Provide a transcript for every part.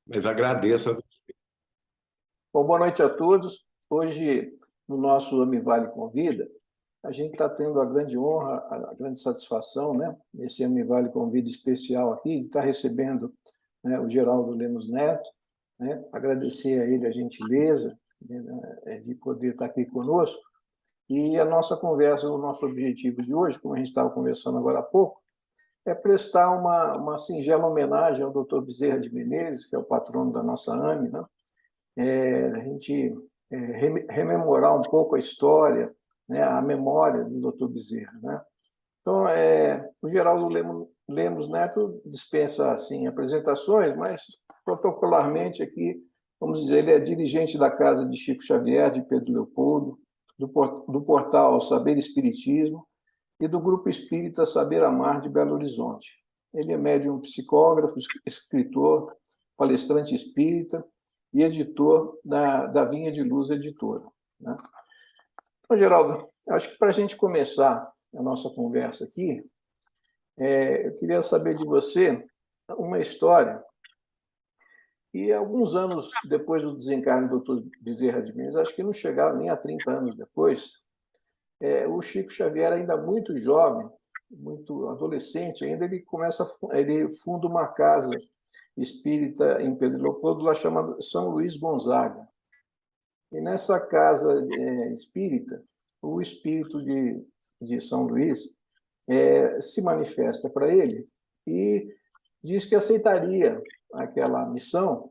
Mas agradeço a... Bom, boa noite a todos. Hoje, no nosso Amivale Convida, a gente está tendo a grande honra, a grande satisfação, né, nesse Amivale Convida especial aqui, de estar recebendo, né, o Geraldo Lemos Neto, né, agradecer a ele a gentileza, né, de poder estar aqui conosco. E a nossa conversa, o nosso objetivo de hoje, como a gente estava conversando agora há pouco, é prestar uma singela homenagem ao Dr. Bezerra de Menezes, que é o patrono da nossa AME, né? A gente rememorar um pouco a história, né, a memória do Dr. Bezerra, né? Então, o Geraldo Lemos Neto dispensa assim apresentações, mas protocolarmente aqui, vamos dizer, ele é dirigente da Casa de Chico Xavier, de Pedro Leopoldo, do portal Saber Espiritismo e do Grupo Espírita Saber Amar de Belo Horizonte. Ele é médium psicógrafo, escritor, palestrante espírita e editor da Vinha de Luz Editora, né? Então, Geraldo, acho que para a gente começar a nossa conversa aqui, eu queria saber de você uma história. E alguns anos depois do desencarne do Dr. Bezerra de Menezes, acho que não chegaram nem a 30 anos depois, o Chico Xavier, ainda muito jovem, muito adolescente ainda, ele funda uma casa espírita em Pedro Leopoldo, lá chamada São Luís Gonzaga. E nessa casa espírita, o espírito de São Luís se manifesta para ele e diz que aceitaria aquela missão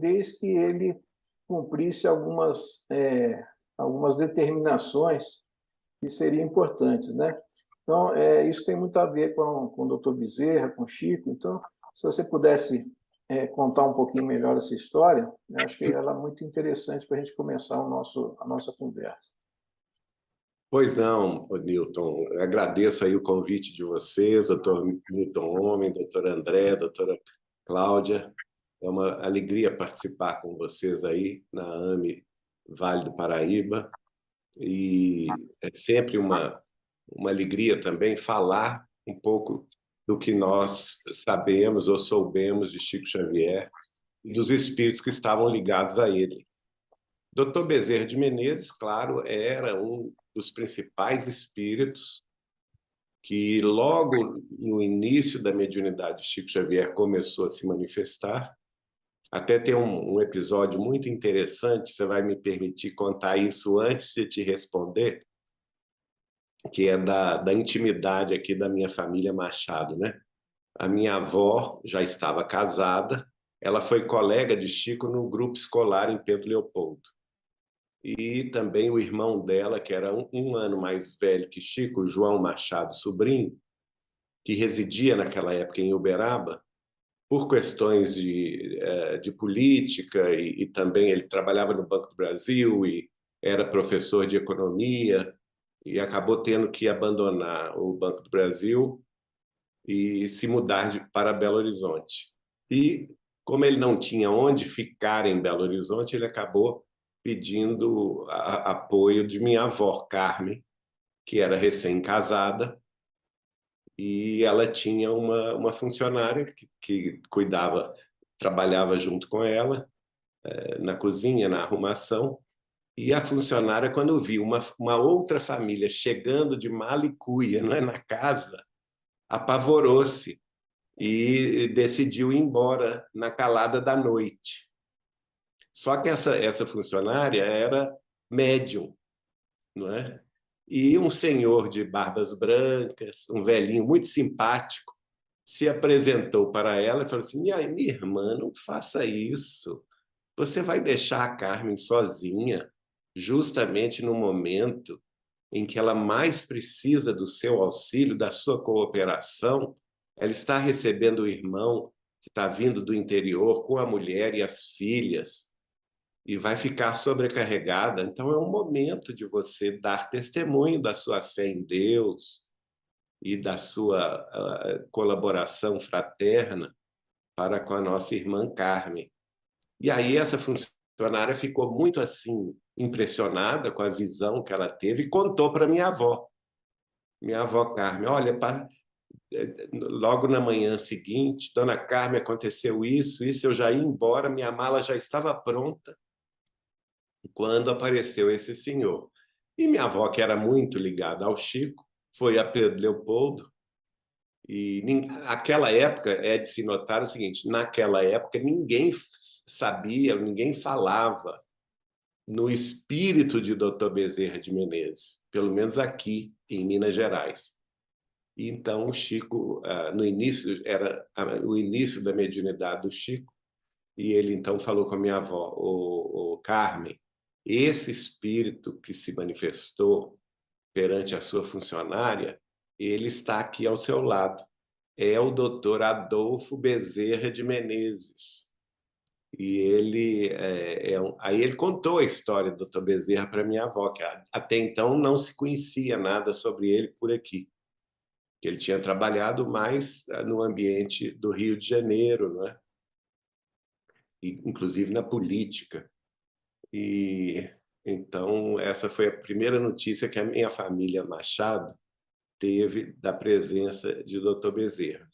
desde que ele cumprisse algumas determinações que seriam importantes, né? Então, isso tem muito a ver com o doutor Bezerra, com o Chico. Então, se você pudesse contar um pouquinho melhor essa história, eu acho que ela é muito interessante para a gente começar a nossa conversa. Pois não, ô Newton, eu agradeço aí o convite de vocês, doutor Newton Homem, doutor André, doutora Cláudia. É uma alegria participar com vocês aí na AME Vale do Paraíba. E é sempre uma alegria também falar um pouco do que nós sabemos ou soubemos de Chico Xavier e dos espíritos que estavam ligados a ele. Dr. Bezerra de Menezes, claro, era um dos principais espíritos que logo no início da mediunidade de Chico Xavier começou a se manifestar. Até tem um episódio muito interessante, você vai me permitir contar isso antes de te responder, que é da intimidade aqui da minha família Machado, né? A minha avó já estava casada, ela foi colega de Chico no grupo escolar em Pedro Leopoldo. E também o irmão dela, que era um ano mais velho que Chico, João Machado Sobrinho, que residia naquela época em Uberaba, por questões de política e também ele trabalhava no Banco do Brasil e era professor de economia e acabou tendo que abandonar o Banco do Brasil e se mudar para Belo Horizonte. E como ele não tinha onde ficar em Belo Horizonte, ele acabou pedindo apoio de minha avó, Carmen, que era recém-casada, e ela tinha uma funcionária que cuidava, trabalhava junto com ela, na cozinha, na arrumação, e a funcionária, quando viu uma outra família chegando de mala e cuia, não é, na casa, apavorou-se e decidiu ir embora na calada da noite. Só que essa funcionária era médium, não é? E um senhor de barbas brancas, um velhinho muito simpático, se apresentou para ela e falou assim: minha irmã, não faça isso. Você vai deixar a Carmen sozinha, justamente no momento em que ela mais precisa do seu auxílio, da sua cooperação. Ela está recebendo o irmão que está vindo do interior com a mulher e as filhas e vai ficar sobrecarregada. Então é um momento de você dar testemunho da sua fé em Deus e da sua colaboração fraterna para com a nossa irmã Carmen. E aí essa funcionária ficou muito assim impressionada com a visão que ela teve e contou para minha avó Carmen: olha, logo na manhã seguinte, Dona Carmen, aconteceu isso, eu já ia embora, minha mala já estava pronta quando apareceu esse senhor. E minha avó, que era muito ligada ao Chico, foi a Pedro Leopoldo. E aquela época é de se notar o seguinte: naquela época ninguém sabia, ninguém falava no espírito de Dr. Bezerra de Menezes, pelo menos aqui em Minas Gerais. E então o Chico, no início, era o início da mediunidade do Chico, e ele então falou com a minha avó: o Carmen, esse espírito que se manifestou perante a sua funcionária, ele está aqui ao seu lado. É o doutor Adolfo Bezerra de Menezes. E ele aí ele contou a história do Dr. Bezerra para minha avó, que até então não se conhecia nada sobre ele por aqui. Ele tinha trabalhado mais no ambiente do Rio de Janeiro, né? E, inclusive na política. E então essa foi a primeira notícia que a minha família Machado teve da presença de Dr. Bezerra.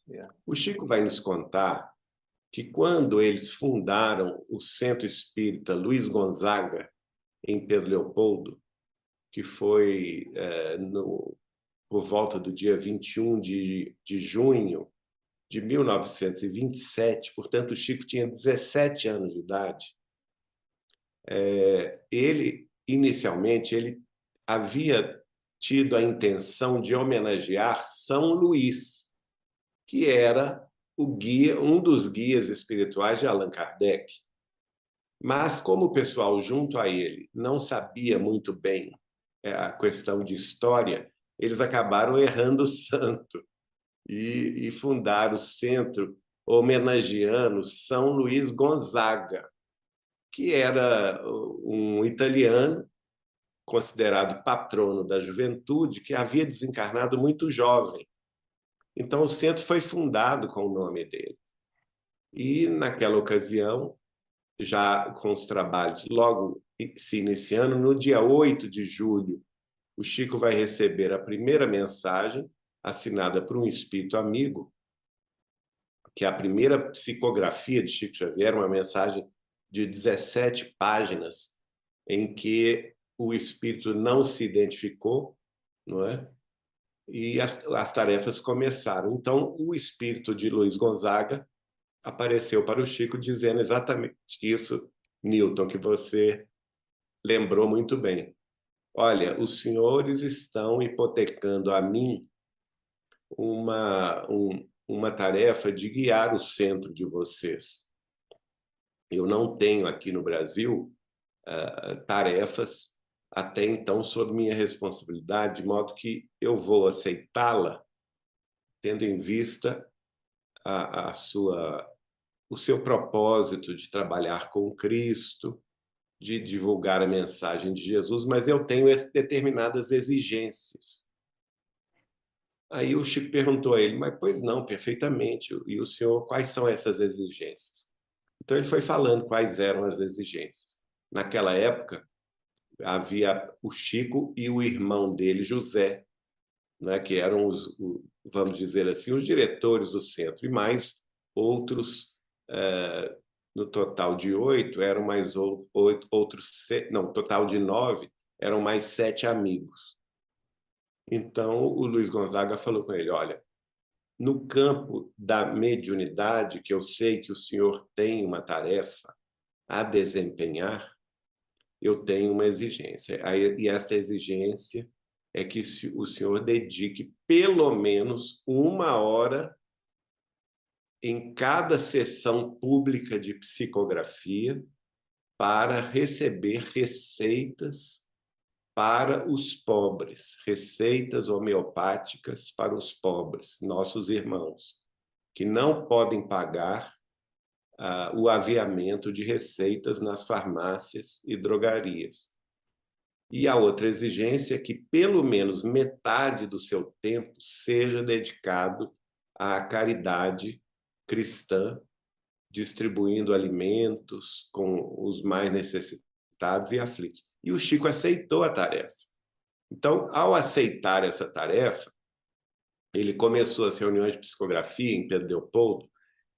O Chico vai nos contar que quando eles fundaram o Centro Espírita Luiz Gonzaga, em Pedro Leopoldo, que foi por volta do dia 21 de junho de 1927, portanto, o Chico tinha 17 anos de idade, ele, inicialmente, ele havia tido a intenção de homenagear São Luís, que era o guia, um dos guias espirituais de Allan Kardec. Mas, como o pessoal junto a ele não sabia muito bem a questão de história, eles acabaram errando o santo e fundaram o centro homenageando São Luís Gonzaga, que era um italiano considerado patrono da juventude, que havia desencarnado muito jovem. Então, o centro foi fundado com o nome dele. E, naquela ocasião, já com os trabalhos logo se iniciando, no dia 8 de julho, o Chico vai receber a primeira mensagem, assinada por um espírito amigo, que é a primeira psicografia de Chico Xavier, uma mensagem de 17 páginas, em que o espírito não se identificou, não é? E as tarefas começaram. Então, o espírito de Luiz Gonzaga apareceu para o Chico dizendo exatamente isso, Newton, que você lembrou muito bem. Olha, os senhores estão hipotecando a mim uma tarefa de guiar o centro de vocês. Eu não tenho aqui no Brasil tarefas até então sob minha responsabilidade, de modo que eu vou aceitá-la tendo em vista o seu propósito de trabalhar com Cristo, de divulgar a mensagem de Jesus, mas eu tenho determinadas exigências. Aí o Chico perguntou a ele, mas pois não, perfeitamente, e o senhor, quais são essas exigências? Então ele foi falando quais eram as exigências. Naquela época, havia o Chico e o irmão dele, José, né, que eram vamos dizer assim, os diretores do centro, e mais outros, no total de 8, eram mais outros, não, total de 9, eram mais 7 amigos. Então, o Luiz Gonzaga falou com ele, olha, no campo da mediunidade, que eu sei que o senhor tem uma tarefa a desempenhar, eu tenho uma exigência. E esta exigência é que o senhor dedique pelo menos 1 hora em cada sessão pública de psicografia para receber receitas para os pobres, receitas homeopáticas para os pobres, nossos irmãos, que não podem pagar o aviamento de receitas nas farmácias e drogarias. E a outra exigência é que pelo menos metade do seu tempo seja dedicado à caridade cristã, distribuindo alimentos com os mais necessitados e aflitos. E o Chico aceitou a tarefa. Então, ao aceitar essa tarefa, ele começou as reuniões de psicografia em Pedro Leopoldo,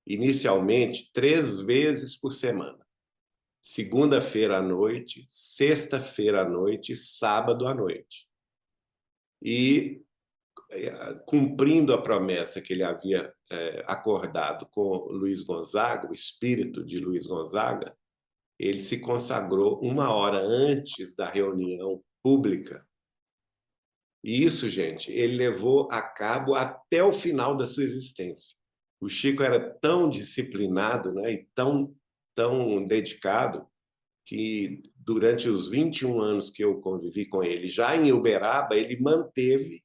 inicialmente 3 vezes por semana. Segunda-feira à noite, sexta-feira à noite e sábado à noite. E, cumprindo a promessa que ele havia acordado com Luiz Gonzaga, o espírito de Luiz Gonzaga, ele se consagrou 1 hora antes da reunião pública. E isso, gente, ele levou a cabo até o final da sua existência. O Chico era tão disciplinado, né, e tão dedicado, que durante os 21 anos que eu convivi com ele, já em Uberaba, ele manteve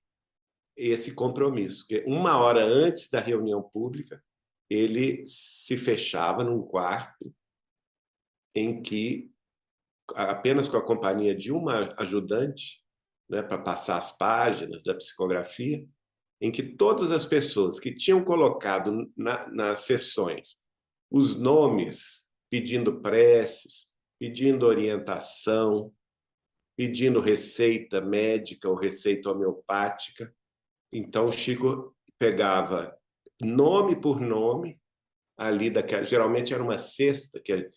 esse compromisso, que 1 hora antes da reunião pública, ele se fechava num quarto em que, apenas com a companhia de uma ajudante, né, para passar as páginas da psicografia, em que todas as pessoas que tinham colocado nas sessões os nomes, pedindo preces, pedindo orientação, pedindo receita médica ou receita homeopática, então o Chico pegava nome por nome, ali daquela, geralmente era uma cesta que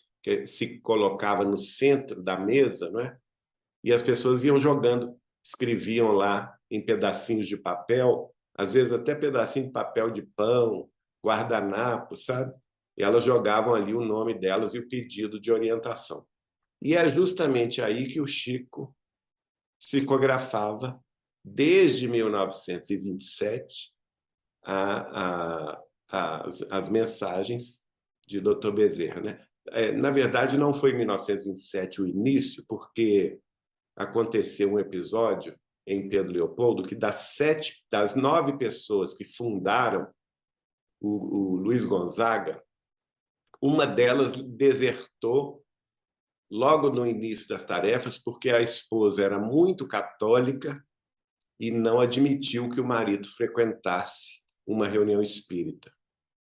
se colocava no centro da mesa, não é? E as pessoas iam jogando, escreviam lá em pedacinhos de papel, às vezes até pedacinho de papel de pão, guardanapo, sabe? E elas jogavam ali o nome delas e o pedido de orientação. E é justamente aí que o Chico psicografava, desde 1927, as mensagens de Dr. Bezerra, né? Na verdade, não foi em 1927 o início, porque aconteceu um episódio em Pedro Leopoldo que das 9 pessoas que fundaram o Luiz Gonzaga, uma delas desertou logo no início das tarefas porque a esposa era muito católica e não admitiu que o marido frequentasse uma reunião espírita.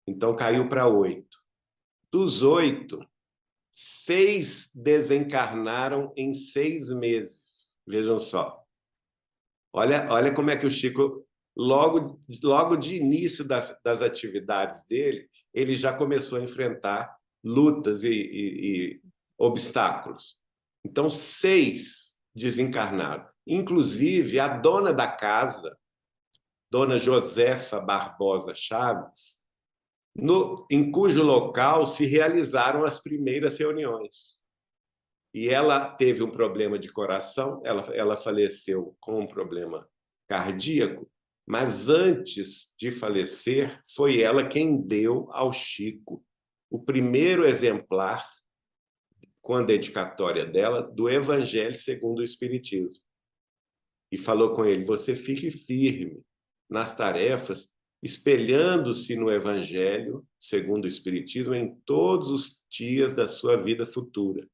Então caiu para 8. Dos 8, 6 desencarnaram em 6 meses. Vejam só. Olha como é que o Chico, logo de início das atividades dele, ele já começou a enfrentar lutas e obstáculos. Então, 6 desencarnaram. Inclusive, a dona da casa, Dona Josefa Barbosa Chaves, em cujo local se realizaram as primeiras reuniões. E ela teve um problema de coração, ela faleceu com um problema cardíaco, mas antes de falecer, foi ela quem deu ao Chico o primeiro exemplar, com a dedicatória dela, do Evangelho segundo o Espiritismo. E falou com ele: você fique firme nas tarefas, espelhando-se no Evangelho segundo o Espiritismo em todos os dias da sua vida futura.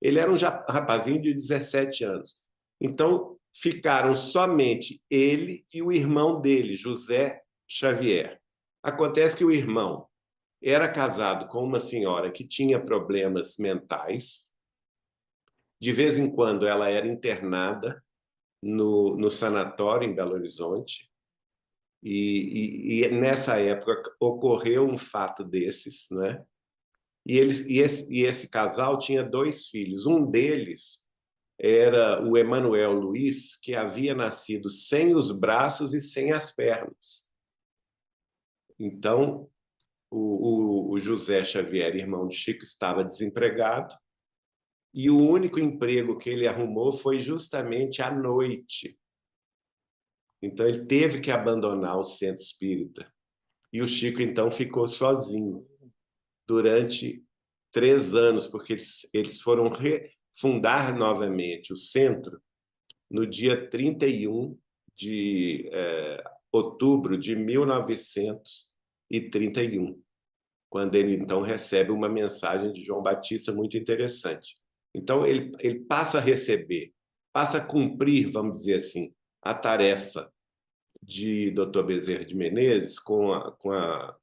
Ele era um rapazinho de 17 anos. Então, ficaram somente ele e o irmão dele, José Xavier. Acontece que o irmão era casado com uma senhora que tinha problemas mentais. De vez em quando, ela era internada no sanatório em Belo Horizonte. E nessa época ocorreu um fato desses, né? E esse casal tinha 2 filhos. Um deles era o Emanuel Luiz, que havia nascido sem os braços e sem as pernas. Então, o José Xavier, irmão de Chico, estava desempregado, e o único emprego que ele arrumou foi justamente à noite. Então, ele teve que abandonar o centro espírita. E o Chico, então, ficou sozinho durante 3 anos, porque eles foram refundar novamente o centro no dia 31 de outubro de 1931, quando ele, então, recebe uma mensagem de João Batista muito interessante. Então, ele passa a receber, passa a cumprir, vamos dizer assim, a tarefa de Dr. Bezerra de Menezes com a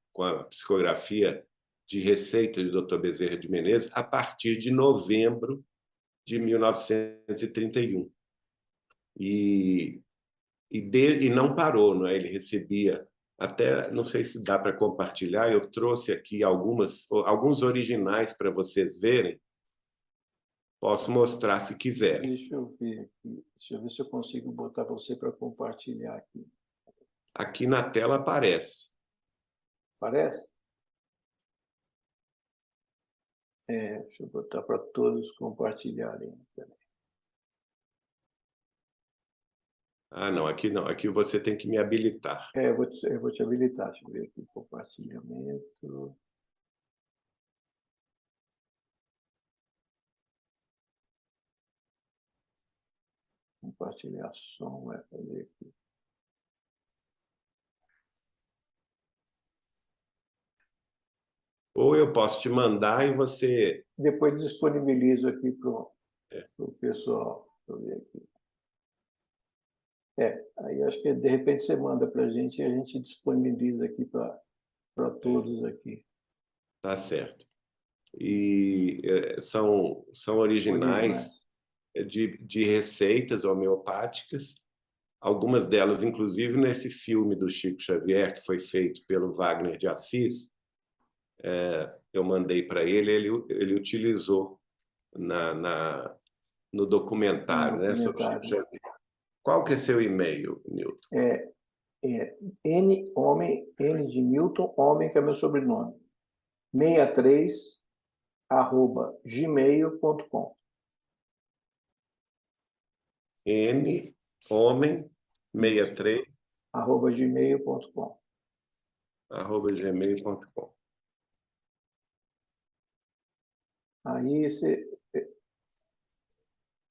psicografia de receita de Dr. Bezerra de Menezes a partir de novembro de 1931. E não parou, não é? Ele recebia Até, não sei se dá para compartilhar, eu trouxe aqui alguns originais para vocês verem. Posso mostrar se quiserem. Deixa eu ver aqui. Deixa eu ver se eu consigo botar você para compartilhar aqui. Aqui na tela aparece. Parece? Deixa eu botar para todos compartilharem. Ah, não, aqui não. Aqui você tem que me habilitar. Eu vou te habilitar. Deixa eu ver aqui, compartilhamento. Compartilhar som, vai fazer aqui. Ou eu posso te mandar e você... Depois disponibilizo aqui para o pessoal. Deixa eu ver aqui. Aí acho que de repente você manda para a gente e a gente disponibiliza aqui para todos aqui. Tá certo. E são originais de receitas homeopáticas, algumas delas, inclusive, nesse filme do Chico Xavier, que foi feito pelo Wagner de Assis, eu mandei para ele, ele utilizou no documentário, né, sobre Chico Xavier. Qual que é seu e-mail, Newton? N de Newton, homem, que é meu sobrenome, 63, @gmail.com. N, homem, 63, @gmail.com. @gmail.com. Aí você...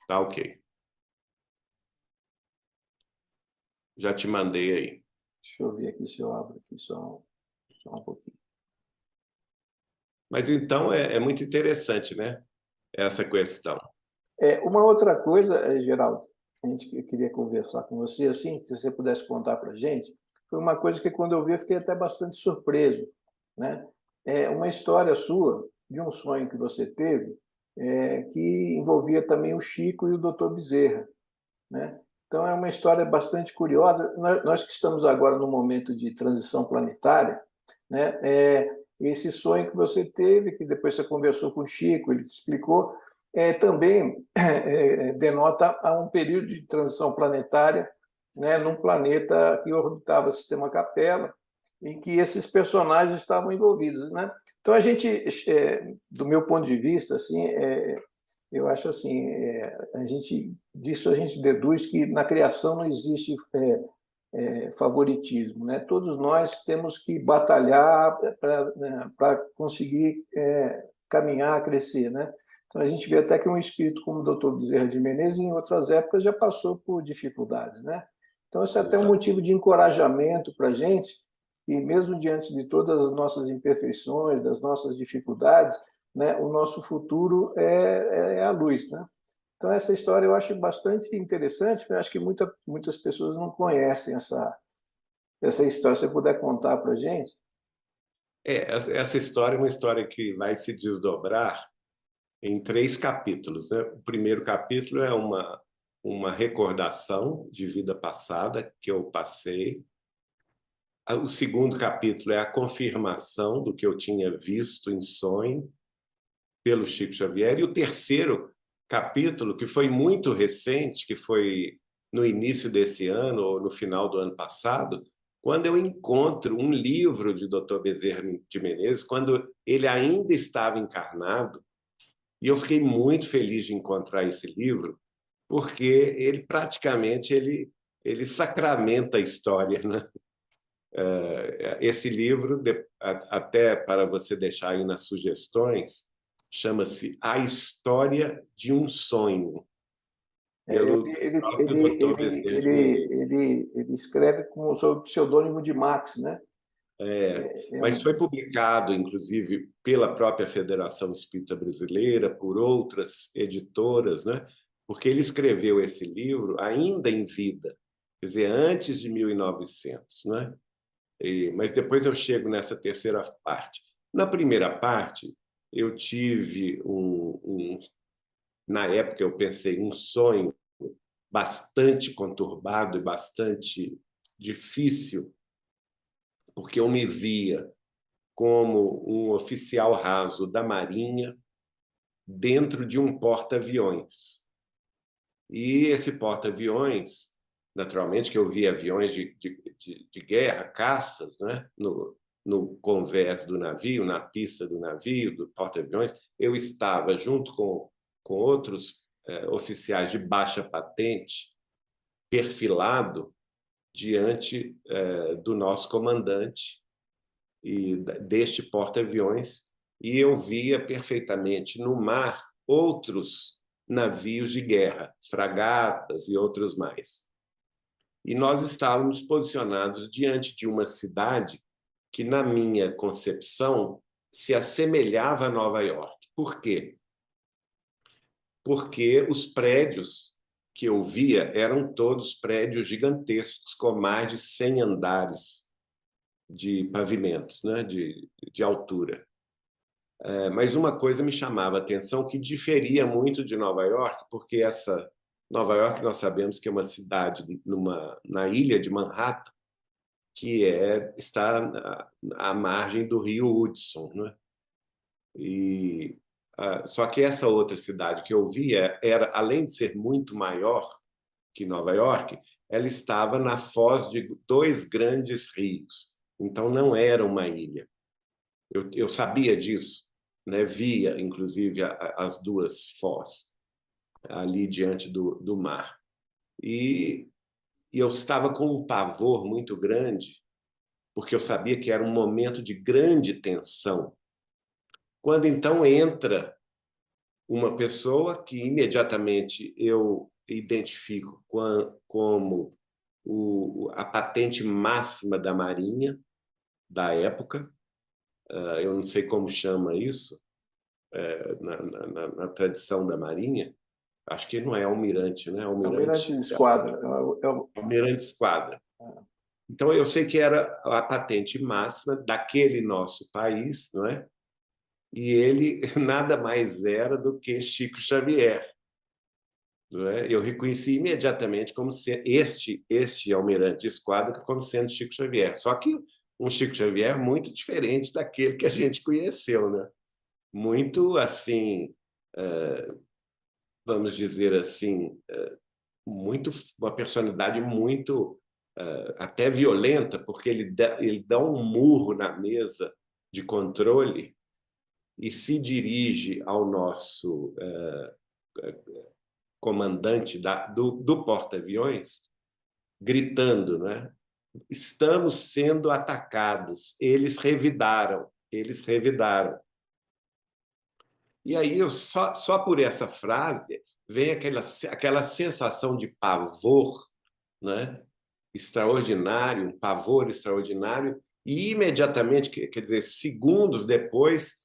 Tá ok. Já te mandei aí. Deixa eu ver aqui se eu abro aqui só um pouquinho. Mas então é muito interessante, né? Essa questão. Uma outra coisa, Geraldo, eu queria conversar com você, assim, se você pudesse contar para a gente, foi uma coisa que quando eu vi eu fiquei até bastante surpreso, né? Uma história sua, de um sonho que você teve, que envolvia também o Chico e o Dr. Bezerra, né? Então é uma história bastante curiosa. Nós que estamos agora no momento de transição planetária, né? Esse sonho que você teve, que depois você conversou com o Chico, ele te explicou, também denota um período de transição planetária, né, num planeta que orbitava o sistema Capella e que esses personagens estavam envolvidos, né? Então a gente, do meu ponto de vista, assim, eu acho assim, disso a gente deduz que na criação não existe favoritismo, né? Todos nós temos que batalhar para conseguir caminhar, crescer, né? Então a gente vê até que um espírito como o Dr. Bezerra de Menezes, em outras épocas, já passou por dificuldades, né? Então isso é até um motivo de encorajamento para a gente, e mesmo diante de todas as nossas imperfeições, das nossas dificuldades, né, o nosso futuro é a luz, né? Então, essa história eu acho bastante interessante, porque eu acho que muitas pessoas não conhecem essa história. Se você puder contar para a gente. Essa história é uma história que vai se desdobrar em 3 capítulos, né? O primeiro capítulo é uma recordação de vida passada que eu passei. O segundo capítulo é a confirmação do que eu tinha visto em sonho pelo Chico Xavier. E o terceiro capítulo, que foi muito recente, que foi no início desse ano ou no final do ano passado, quando eu encontro um livro de Dr. Bezerra de Menezes, quando ele ainda estava encarnado, e eu fiquei muito feliz de encontrar esse livro, porque ele praticamente ele sacramenta a história, né? Esse livro, até para você deixar aí nas sugestões, chama-se A História de um Sonho, pelo próprio Dr. Bezerra de Menezes. Ele escreve sob o pseudônimo de Max, né? Mas foi publicado, inclusive, pela própria Federação Espírita Brasileira, por outras editoras, né? Porque ele escreveu esse livro ainda em vida, quer dizer, antes de 1900, né? Mas depois eu chego nessa terceira parte. Na primeira parte, eu tive na época eu pensei um sonho bastante conturbado e bastante difícil, porque eu me via como um oficial raso da Marinha dentro de um porta-aviões. E esse porta-aviões, naturalmente que eu via aviões de guerra, caças, né? No convés do navio, na pista do navio, do porta-aviões, eu estava junto com outros oficiais de baixa patente, perfilado diante do nosso comandante e deste porta-aviões, e eu via perfeitamente no mar outros navios de guerra, fragatas e outros mais. E nós estávamos posicionados diante de uma cidade que, na minha concepção, se assemelhava a Nova York. Por quê? Porque os prédios que eu via eram todos prédios gigantescos, com mais de 100 andares de pavimentos, né, de altura. Mas uma coisa me chamava a atenção que diferia muito de Nova York, porque essa Nova York nós sabemos que é uma cidade na ilha de Manhattan, que está à margem do rio Hudson, né? Só que essa outra cidade que eu via era, além de ser muito maior que Nova York, ela estava na foz de dois grandes rios. Então não era uma ilha. Eu sabia disso, né? Via, inclusive, as duas fós ali diante do mar. E eu estava com um pavor muito grande, porque eu sabia que era um momento de grande tensão. Quando então entra uma pessoa que imediatamente eu identifico como a patente máxima da Marinha da época, eu não sei como chama isso, na tradição da Marinha, acho que não é almirante, né? Almirante de esquadra. Almirante de esquadra. Então, eu sei que era a patente máxima daquele nosso país, não é? E ele nada mais era do que Chico Xavier. Não é? Eu reconheci imediatamente como este almirante de esquadra como sendo Chico Xavier. Só que um Chico Xavier muito diferente daquele que a gente conheceu, né? Muito assim, vamos dizer assim, uma personalidade muito até violenta, porque ele dá um murro na mesa de controle e se dirige ao nosso comandante do porta-aviões, gritando, né? Estamos sendo atacados, eles revidaram, eles revidaram. E aí, só por essa frase, vem aquela sensação de pavor, né? Extraordinário, um pavor extraordinário, e imediatamente, quer dizer, segundos depois,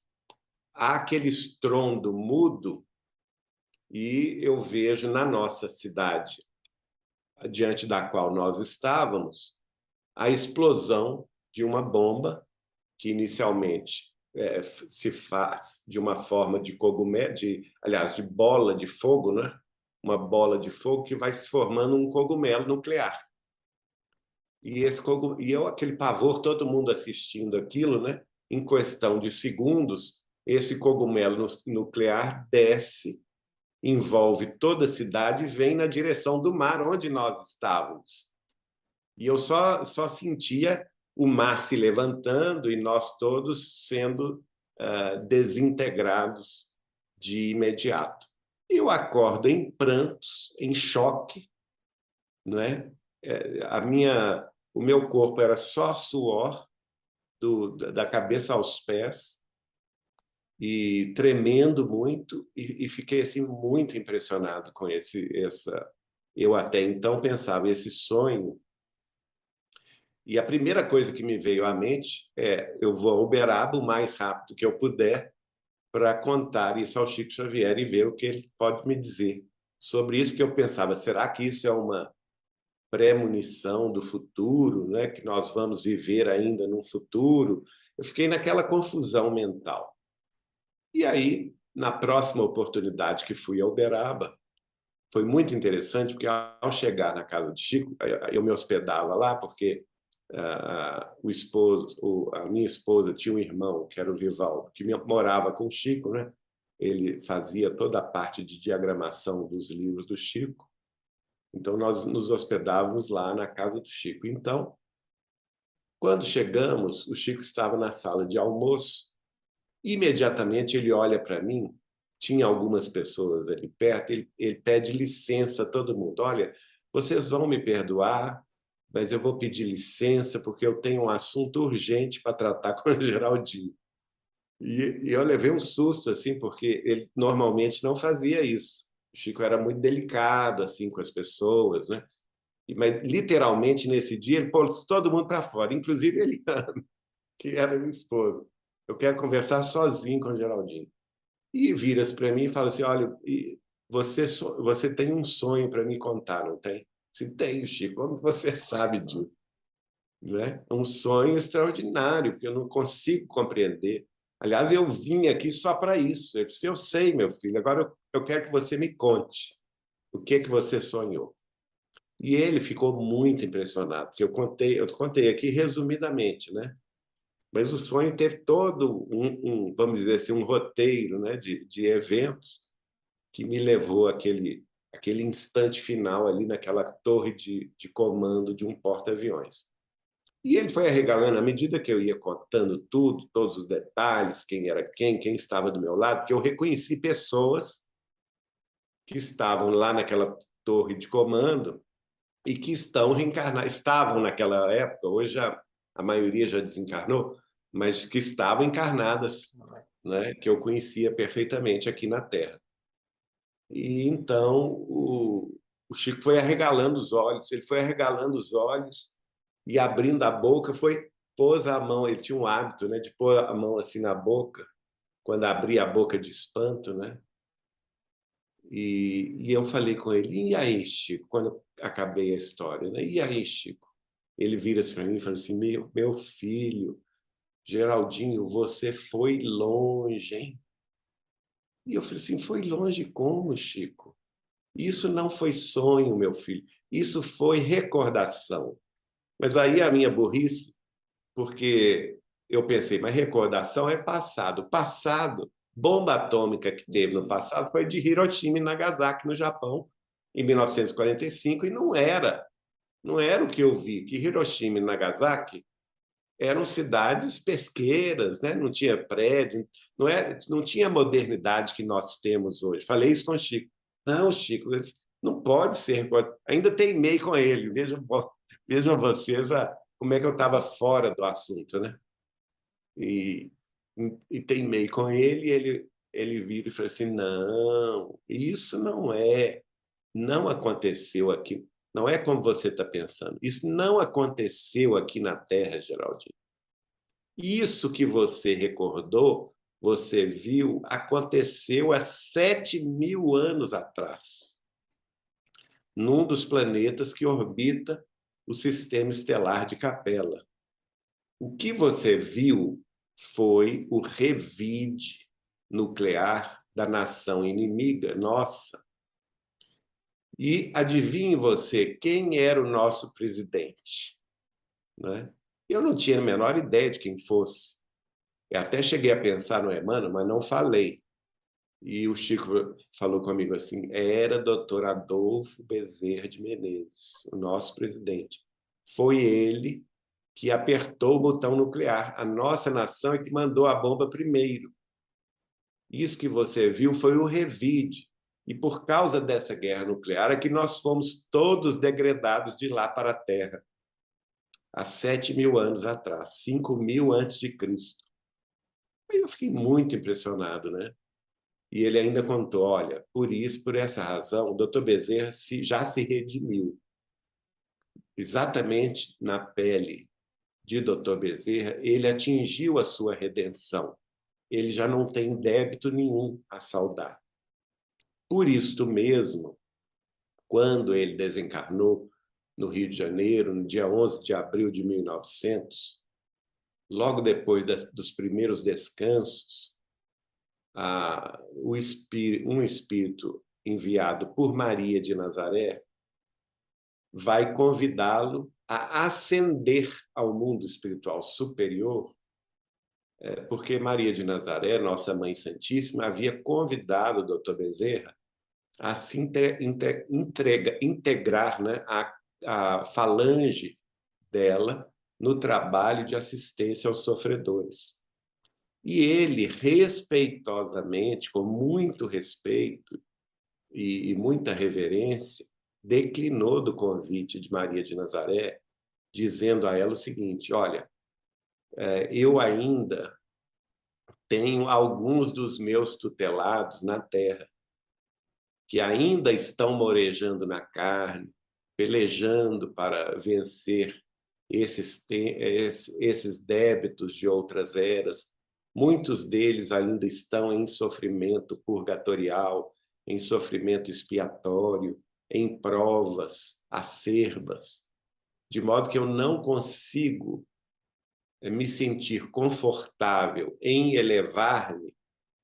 há aquele estrondo mudo e eu vejo na nossa cidade, diante da qual nós estávamos, a explosão de uma bomba que inicialmente se faz de uma forma de cogumelo, aliás, de bola de fogo, né? Uma bola de fogo que vai se formando um cogumelo nuclear. E aquele pavor, todo mundo assistindo aquilo, né? Em questão de segundos, esse cogumelo nuclear desce, envolve toda a cidade e vem na direção do mar onde nós estávamos. E eu só sentia o mar se levantando e nós todos sendo desintegrados de imediato. Eu acordo em prantos, em choque, não é? O meu corpo era só suor, da cabeça aos pés, e tremendo muito, e fiquei assim muito impressionado com eu até então pensava esse sonho. E a primeira coisa que me veio à mente eu vou a Uberaba o mais rápido que eu puder para contar isso ao Chico Xavier e ver o que ele pode me dizer sobre isso, porque eu pensava, será que isso é uma premonição do futuro, né? Que nós vamos viver ainda num futuro? Eu fiquei naquela confusão mental. E aí, na próxima oportunidade que fui a Uberaba, foi muito interessante, porque ao chegar na casa de Chico, eu me hospedava lá, porque a minha esposa tinha um irmão, que era o Vivaldo, que morava com o Chico, né? Ele fazia toda a parte de diagramação dos livros do Chico. Então, nós nos hospedávamos lá na casa do Chico. Então, quando chegamos, o Chico estava na sala de almoço. Imediatamente ele olha para mim, tinha algumas pessoas ali perto, ele pede licença a todo mundo. Olha, vocês vão me perdoar, mas eu vou pedir licença porque eu tenho um assunto urgente para tratar com o Geraldinho. E eu levei um susto, assim, porque ele normalmente não fazia isso. O Chico era muito delicado, assim, com as pessoas, né? Mas, literalmente, nesse dia, ele pôs todo mundo para fora, inclusive ele, que era minha esposa. Eu quero conversar sozinho com o Geraldinho. E vira-se para mim e fala assim, olha, você tem um sonho para me contar, não tem? Sim, tenho, Chico. Como você sabe disso? Né? Um sonho extraordinário, que eu não consigo compreender. Aliás, eu vim aqui só para isso. Eu disse, eu sei, meu filho, agora eu quero que você me conte o que você sonhou. E ele ficou muito impressionado, porque eu contei aqui resumidamente, né? Mas o sonho teve todo vamos dizer assim, um roteiro, né, de eventos que me levou àquele instante final ali naquela torre de comando de um porta-aviões. E ele foi arregalando, à medida que eu ia contando tudo, todos os detalhes, quem era quem estava do meu lado, que eu reconheci pessoas que estavam lá naquela torre de comando e que estavam naquela época, hoje a maioria já desencarnou, mas que estavam encarnadas, né, que eu conhecia perfeitamente aqui na Terra. E então o Chico foi arregalando os olhos, ele foi arregalando os olhos e abrindo a boca, pôs a mão, ele tinha um hábito, né, de pôr a mão assim na boca, quando abria a boca de espanto, né? E eu falei com ele, e aí, Chico, quando eu acabei a história, né? E aí, Chico? Ele vira-se para mim e fala assim, meu filho, Geraldinho, você foi longe, hein? E eu falei assim, foi longe como, Chico? Isso não foi sonho, meu filho. Isso foi recordação. Mas aí a minha burrice, porque eu pensei, mas recordação é passado. Passado, bomba atômica que teve no passado foi de Hiroshima e Nagasaki, no Japão, em 1945, e não era o que eu vi, que Hiroshima e Nagasaki eram cidades pesqueiras, né? Não tinha prédio, não tinha a modernidade que nós temos hoje. Falei isso com o Chico. Não, Chico, não pode ser. Ainda teimei com ele. Vejam vocês como é que eu estava fora do assunto, né? E, e teimei com ele, e ele vira e fala assim, não, isso não aconteceu aqui. Não é como você está pensando. Isso não aconteceu aqui na Terra, Geraldinho. Isso que você recordou, você viu, aconteceu há 7.000 anos atrás, num dos planetas que orbita o sistema estelar de Capela. O que você viu foi o revide nuclear da nação inimiga nossa. E adivinhe você, quem era o nosso presidente? Né? Eu não tinha a menor ideia de quem fosse. Eu até cheguei a pensar no Emmanuel, mas não falei. E o Chico falou comigo assim, era Dr. Adolfo Bezerra de Menezes, o nosso presidente. Foi ele que apertou o botão nuclear. A nossa nação é que mandou a bomba primeiro. Isso que você viu foi o revide. E por causa dessa guerra nuclear é que nós fomos todos degredados de lá para a Terra, há 7.000 anos atrás, 5.000 antes de Cristo. Aí eu fiquei muito impressionado, né? E ele ainda contou, olha, por essa razão, o Dr. Bezerra já se redimiu. Exatamente na pele de Dr. Bezerra, ele atingiu a sua redenção. Ele já não tem débito nenhum a saldar. Por isto mesmo, quando ele desencarnou no Rio de Janeiro, no dia 11 de abril de 1900, logo depois dos primeiros descansos, um espírito enviado por Maria de Nazaré vai convidá-lo a ascender ao mundo espiritual superior, porque Maria de Nazaré, nossa Mãe Santíssima, havia convidado o Dr. Bezerra a se integrar, né, a falange dela no trabalho de assistência aos sofredores. E ele, respeitosamente, com muito respeito e muita reverência, declinou do convite de Maria de Nazaré, dizendo a ela o seguinte: olha, eu ainda tenho alguns dos meus tutelados na terra que ainda estão morejando na carne, pelejando para vencer esses débitos de outras eras. Muitos deles ainda estão em sofrimento purgatorial, em sofrimento expiatório, em provas acerbas, de modo que eu não consigo me sentir confortável em elevar-me,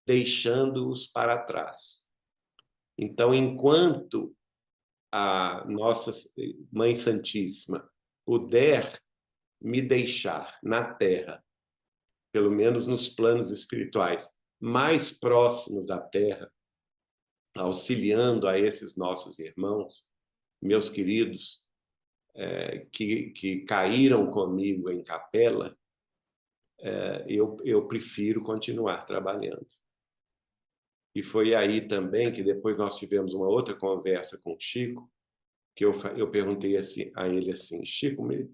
deixando-os para trás. Então, enquanto a nossa Mãe Santíssima puder me deixar na Terra, pelo menos nos planos espirituais, mais próximos da Terra, auxiliando a esses nossos irmãos, meus queridos, que caíram comigo em capela, eu prefiro continuar trabalhando. E foi aí também que depois nós tivemos uma outra conversa com o Chico, que eu perguntei assim, a ele assim: Chico, me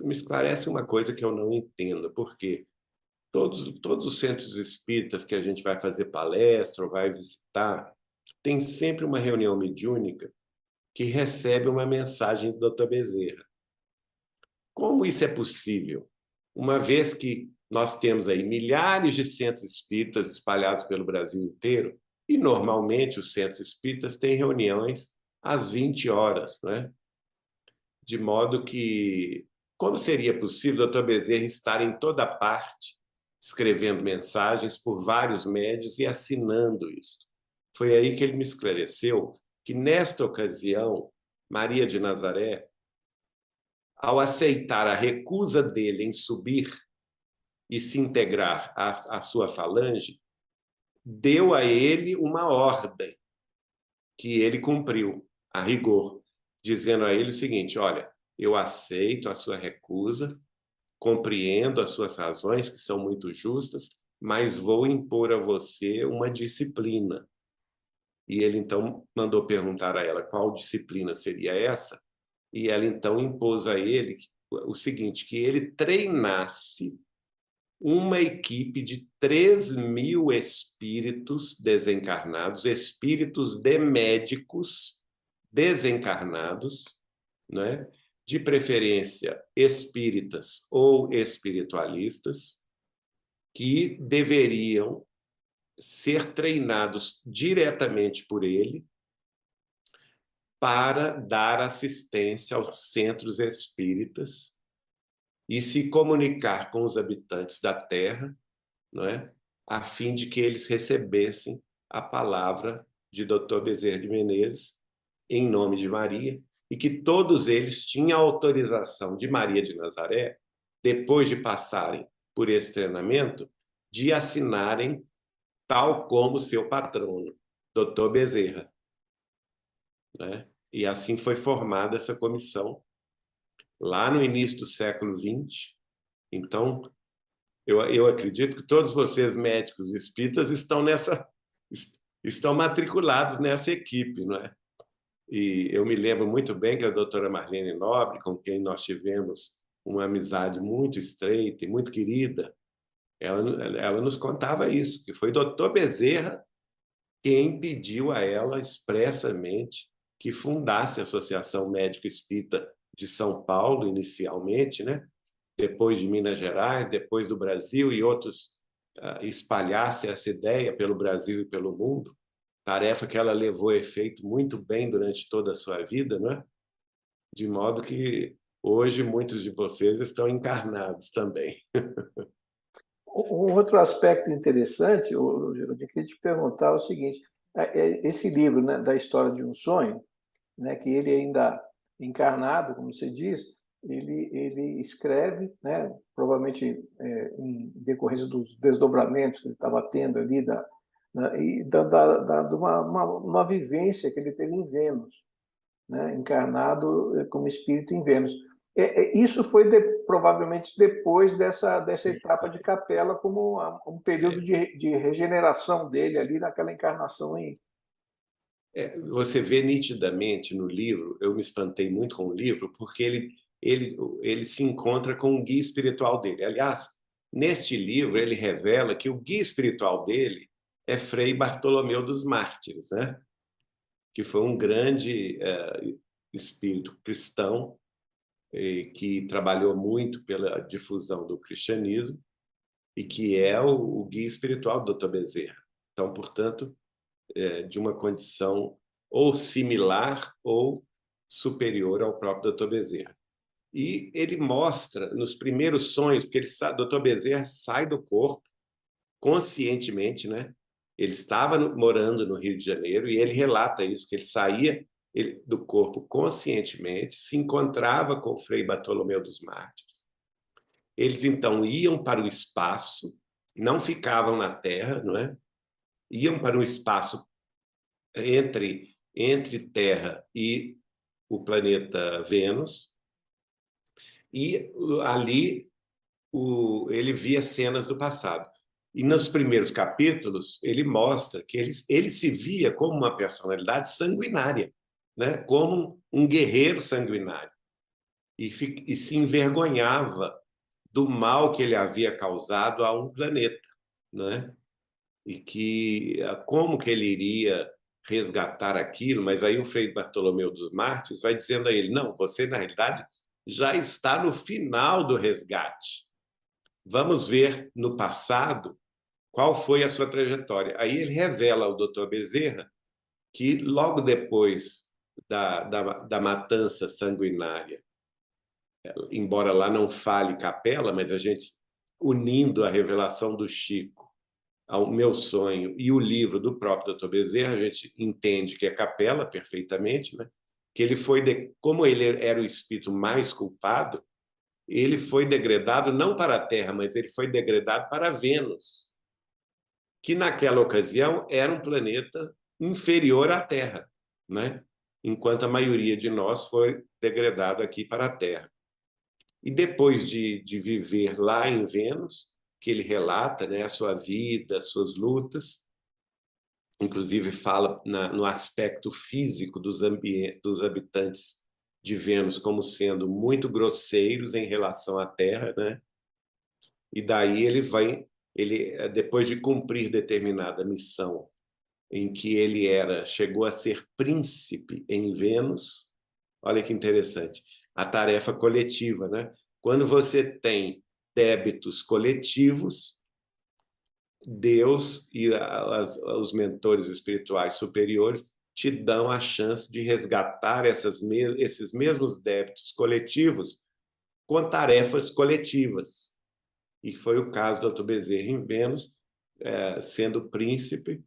esclarece uma coisa que eu não entendo, porque todos os centros espíritas que a gente vai fazer palestra ou vai visitar, tem sempre uma reunião mediúnica que recebe uma mensagem do Dr. Bezerra. Como isso é possível? Uma vez que nós temos aí milhares de centros espíritas espalhados pelo Brasil inteiro, e normalmente os centros espíritas têm reuniões às 20 horas, né? De modo que, como seria possível o Dr. Bezerra estar em toda parte, escrevendo mensagens por vários médios e assinando isso? Foi aí que ele me esclareceu que, nesta ocasião, Maria de Nazaré, ao aceitar a recusa dele em subir e se integrar à sua falange, deu a ele uma ordem que ele cumpriu, a rigor, dizendo a ele o seguinte: olha, eu aceito a sua recusa, compreendo as suas razões, que são muito justas, mas vou impor a você uma disciplina. E ele então mandou perguntar a ela qual disciplina seria essa, e ela então impôs a ele o seguinte: que ele treinasse uma equipe de 3.000 espíritos desencarnados, espíritos de médicos desencarnados, né? De preferência espíritas ou espiritualistas, que deveriam ser treinados diretamente por ele para dar assistência aos centros espíritas e se comunicar com os habitantes da Terra, não é? A fim de que eles recebessem a palavra de Dr. Bezerra de Menezes, em nome de Maria, e que todos eles tinham autorização de Maria de Nazaré, depois de passarem por esse treinamento, de assinarem tal como seu patrono, Dr. Bezerra, né? E assim foi formada essa comissão, lá no início do século XX. Então, eu acredito que todos vocês, médicos espíritas, estão matriculados nessa equipe, não é? E eu me lembro muito bem que a doutora Marlene Nobre, com quem nós tivemos uma amizade muito estreita e muito querida, ela nos contava isso, que foi doutor Bezerra quem pediu a ela expressamente que fundasse a Associação Médico Espírita de São Paulo, inicialmente, né? Depois de Minas Gerais, depois do Brasil e outros, espalhasse essa ideia pelo Brasil e pelo mundo, tarefa que ela levou a efeito muito bem durante toda a sua vida, né? De modo que hoje muitos de vocês estão encarnados também. Um outro aspecto interessante, Geraldinho, eu queria te perguntar o seguinte: esse livro, né, da História de um Sonho, né, que ele ainda encarnado, como você diz, ele escreve, né, provavelmente em decorrência dos desdobramentos que ele estava tendo ali, de uma vivência que ele teve em Vênus, né, encarnado como espírito em Vênus. Isso foi provavelmente depois dessa etapa de Capela, como um período de regeneração dele ali naquela encarnação em. Você vê nitidamente no livro, eu me espantei muito com o livro, porque ele se encontra com o guia espiritual dele. Aliás, neste livro ele revela que o guia espiritual dele é Frei Bartolomeu dos Mártires, né? Que foi um grande espírito cristão que trabalhou muito pela difusão do cristianismo e que é o guia espiritual do Dr. Bezerra. Então, portanto, de uma condição ou similar ou superior ao próprio Dr. Bezerra. E ele mostra nos primeiros sonhos, porque Dr. Bezerra sai do corpo conscientemente, né? Ele estava morando no Rio de Janeiro e ele relata isso, que ele saía do corpo conscientemente, se encontrava com o Frei Bartolomeu dos Mártires. Eles então iam para o espaço, não ficavam na Terra, não é? Iam para um espaço entre Terra e o planeta Vênus, e ali ele via cenas do passado. E nos primeiros capítulos, ele mostra que ele se via como uma personalidade sanguinária, né? Como um guerreiro sanguinário, e se envergonhava do mal que ele havia causado a um planeta, né? E que como que ele iria resgatar aquilo, mas aí o Frei Bartolomeu dos Mártires vai dizendo a ele, não, você na realidade já está no final do resgate. Vamos ver no passado qual foi a sua trajetória. Aí ele revela ao Dr. Bezerra que logo depois da matança sanguinária, embora lá não fale Capela, mas a gente unindo a revelação do Chico ao meu sonho e o livro do próprio Dr. Bezerra, a gente entende que é Capela perfeitamente, né? Que ele foi, como ele era o espírito mais culpado, ele foi degradado não para a Terra, mas ele foi degradado para Vênus, que naquela ocasião era um planeta inferior à Terra, né? Enquanto a maioria de nós foi degradado aqui para a Terra. E depois de viver lá em Vênus, que ele relata, né, a sua vida, as suas lutas, inclusive fala no aspecto físico dos habitantes de Vênus como sendo muito grosseiros em relação à Terra, né? E daí depois de cumprir determinada missão em que ele chegou a ser príncipe em Vênus, olha que interessante, a tarefa coletiva, né? Quando você tem débitos coletivos, Deus e os mentores espirituais superiores te dão a chance de resgatar esses mesmos débitos coletivos com tarefas coletivas. E foi o caso do Dr. Bezerra em Vênus, sendo príncipe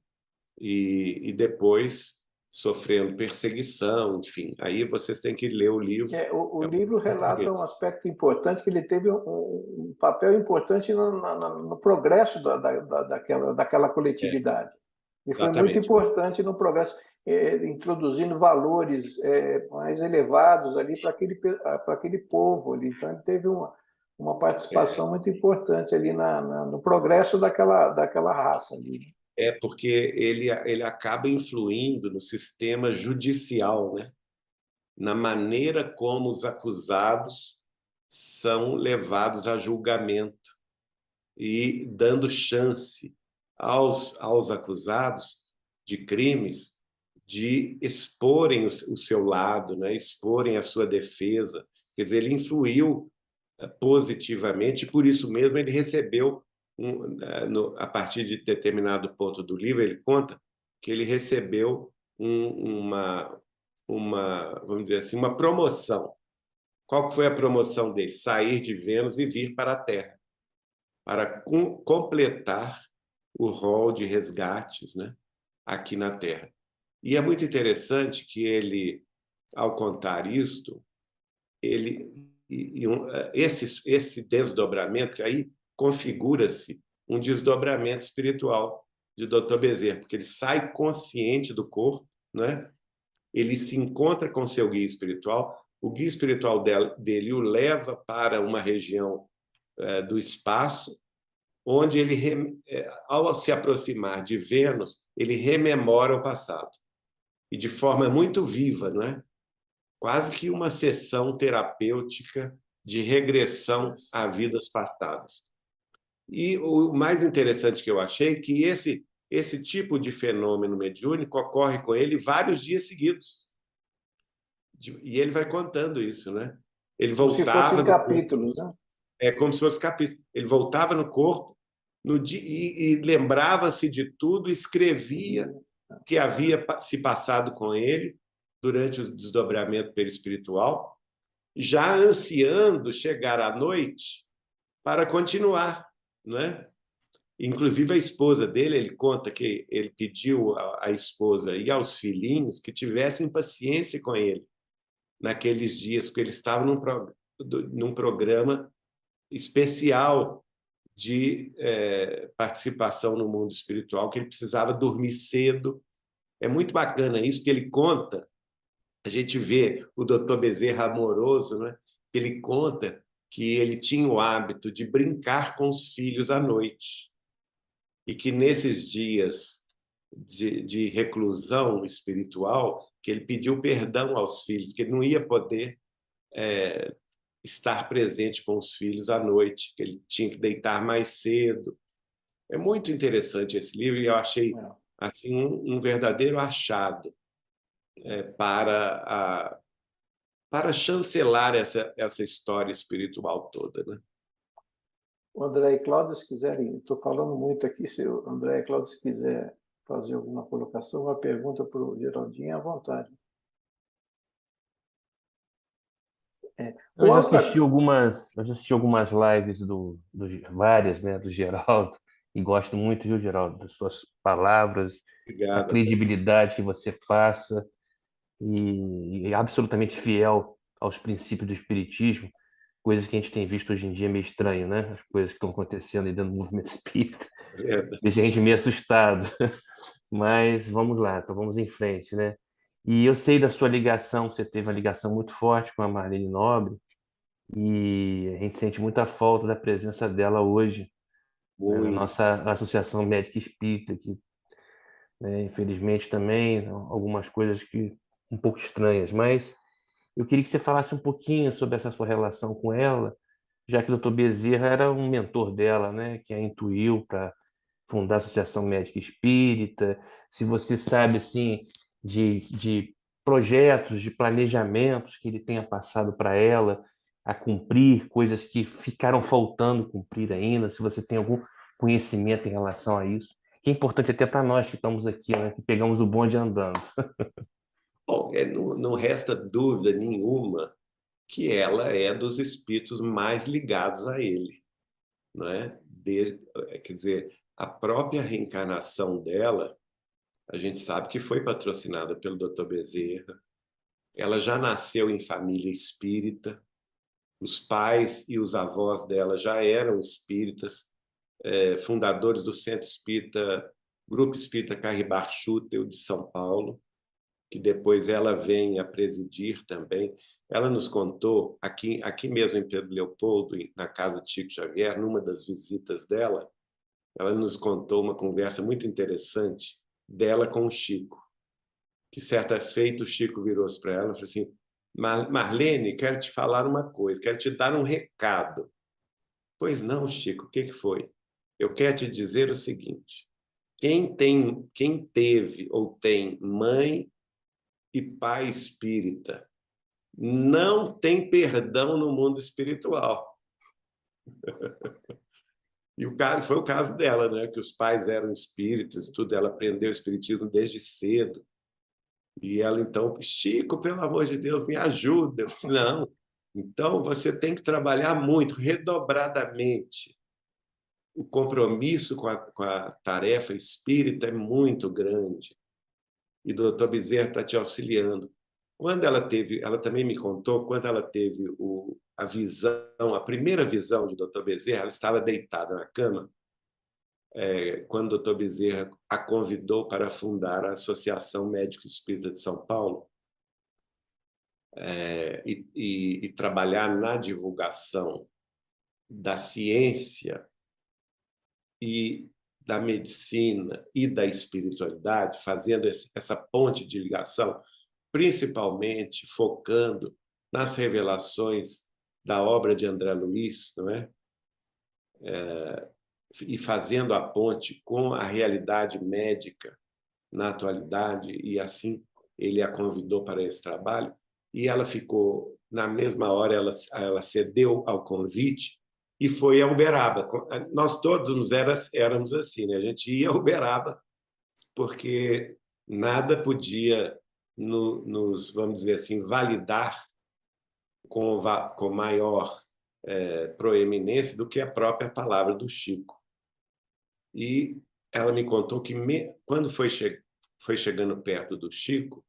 e depois sofrendo perseguição, enfim. Aí vocês têm que ler o livro. O livro relata um aspecto importante, que ele teve um papel importante no progresso daquela coletividade. E foi muito importante no progresso, introduzindo valores mais elevados ali para aquele povo ali. Então, ele teve uma participação muito importante ali no progresso daquela raça ali. Porque ele acaba influindo no sistema judicial, né? Na maneira como os acusados são levados a julgamento e dando chance aos acusados de crimes de exporem o seu lado, né? Exporem a sua defesa. Quer dizer, ele influiu positivamente, e por isso mesmo ele recebeu, a partir de determinado ponto do livro, ele conta que ele recebeu vamos dizer assim, uma promoção. Qual foi a promoção dele? Sair de Vênus e vir para a Terra, para completar o rol de resgates, né, aqui na Terra. E é muito interessante que ele, ao contar isto, ele esse desdobramento, que aí configura-se um desdobramento espiritual de Dr. Bezerra, porque ele sai consciente do corpo, né? Ele se encontra com seu guia espiritual, o guia espiritual dele o leva para uma região do espaço, onde ele, ao se aproximar de Vênus, ele rememora o passado. E de forma muito viva, não é? Quase que uma sessão terapêutica de regressão a vidas passadas. E o mais interessante que eu achei é que esse tipo de fenômeno mediúnico ocorre com ele vários dias seguidos. E ele vai contando isso, né? Ele Como se voltava fossem no corpo, capítulos, né? é como se fosse capítulo. Ele voltava no corpo no dia, e lembrava-se de tudo, escrevia o que havia se passado com ele durante o desdobramento perispiritual, já ansiando chegar à noite para continuar, não é? Inclusive a esposa dele, ele conta que ele pediu à esposa e aos filhinhos que tivessem paciência com ele naqueles dias, porque ele estava num programa especial de participação no mundo espiritual, que ele precisava dormir cedo. É muito bacana isso, que ele conta, a gente vê o doutor Bezerra amoroso, né? Ele conta que ele tinha o hábito de brincar com os filhos à noite e que nesses dias de reclusão espiritual, que ele pediu perdão aos filhos, que ele não ia poder estar presente com os filhos à noite, que ele tinha que deitar mais cedo. É muito interessante esse livro e eu achei assim um verdadeiro achado para chancelar essa história espiritual toda, né? O André e Cláudio, se quiserem, estou falando muito aqui, se o André e Cláudio se quiser fazer alguma colocação, uma pergunta para o Geraldinho, à vontade. Eu já assisti algumas lives várias, né, do Geraldo, e gosto muito, viu, Geraldo, das suas palavras, a Obrigado. credibilidade que você passa e absolutamente fiel aos princípios do espiritismo, coisas que a gente tem visto hoje em dia meio estranho, né? As coisas que estão acontecendo aí dentro do movimento espírita, deixa a gente meio assustado. Mas vamos lá, então vamos em frente, né? E eu sei da sua ligação, que você teve uma ligação muito forte com a Marlene Nobre, e a gente sente muita falta da presença dela hoje, né, na Muito. nossa Associação Médica Espírita, que, né, infelizmente também algumas coisas que um pouco estranhas, mas eu queria que você falasse um pouquinho sobre essa sua relação com ela, já que o Dr. Bezerra era um mentor dela, né, que a intuiu para fundar a Associação Médica Espírita, se você sabe assim de projetos, de planejamentos que ele tenha passado para ela a cumprir, coisas que ficaram faltando cumprir ainda, se você tem algum conhecimento em relação a isso, que é importante até para nós que estamos aqui, né, que pegamos o bonde andando. Bom, não resta dúvida nenhuma que ela é dos espíritos mais ligados a ele, não é? Quer dizer, a própria reencarnação dela, a gente sabe que foi patrocinada pelo Dr. Bezerra. Ela já nasceu em família espírita. Os pais e os avós dela já eram espíritas, fundadores do Centro Espírita, Grupo Espírita Carribar Schutel de São Paulo, que depois ela vem a presidir também. Ela nos contou, aqui mesmo em Pedro Leopoldo, na casa de Chico Xavier, numa das visitas dela, ela nos contou uma conversa muito interessante dela com o Chico, que certa feita o Chico virou-se para ela e falou assim: Marlene, quero te falar uma coisa, quero te dar um recado. Pois não, Chico, o que foi? Eu quero te dizer o seguinte: quem teve ou tem mãe e pai espírita não tem perdão no mundo espiritual. E foi o caso dela, né? Que os pais eram espíritas, tudo, ela aprendeu o espiritismo desde cedo. E ela então, Chico, pelo amor de Deus, me ajuda. Eu disse, não, então você tem que trabalhar muito, redobradamente. O compromisso com a tarefa espírita é muito grande. E o doutor Bezerra está te auxiliando. quando ela também me contou, quando ela teve a visão, a primeira visão de Dr. Bezerra, ela estava deitada na cama, quando o Dr. Bezerra a convidou para fundar a Associação Médico Espírita de São Paulo, e trabalhar na divulgação da ciência e da medicina e da espiritualidade, fazendo essa ponte de ligação, principalmente focando nas revelações da obra de André Luiz, não é? E fazendo a ponte com a realidade médica na atualidade, e assim ele a convidou para esse trabalho, e ela ficou, na mesma hora, ela cedeu ao convite e foi a Uberaba. Nós todos éramos assim, né? A gente ia a Uberaba porque nada podia nos, vamos dizer assim, validar com maior proeminência do que a própria palavra do Chico. E ela me contou que quando foi chegando perto do Chico,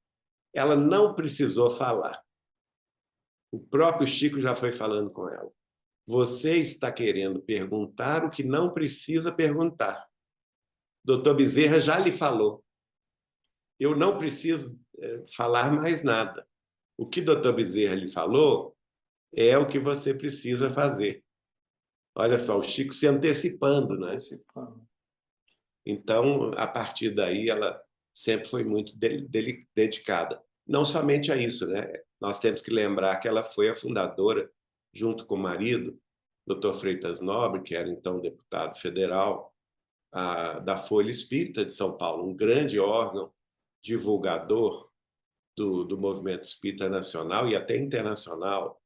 ela não precisou falar. O próprio Chico já foi falando com ela. Você está querendo perguntar o que não precisa perguntar. Dr. Bezerra já lhe falou. Eu não preciso falar mais nada. O que Dr. Bezerra lhe falou é o que você precisa fazer. Olha só, o Chico se antecipando, né? Então, a partir daí, ela sempre foi muito dedicada. Não somente a isso, né? Nós temos que lembrar que ela foi a fundadora, junto com o marido, Dr. Freitas Nobre, que era então deputado federal, da Folha Espírita de São Paulo, um grande órgão divulgador do movimento espírita nacional e até internacional.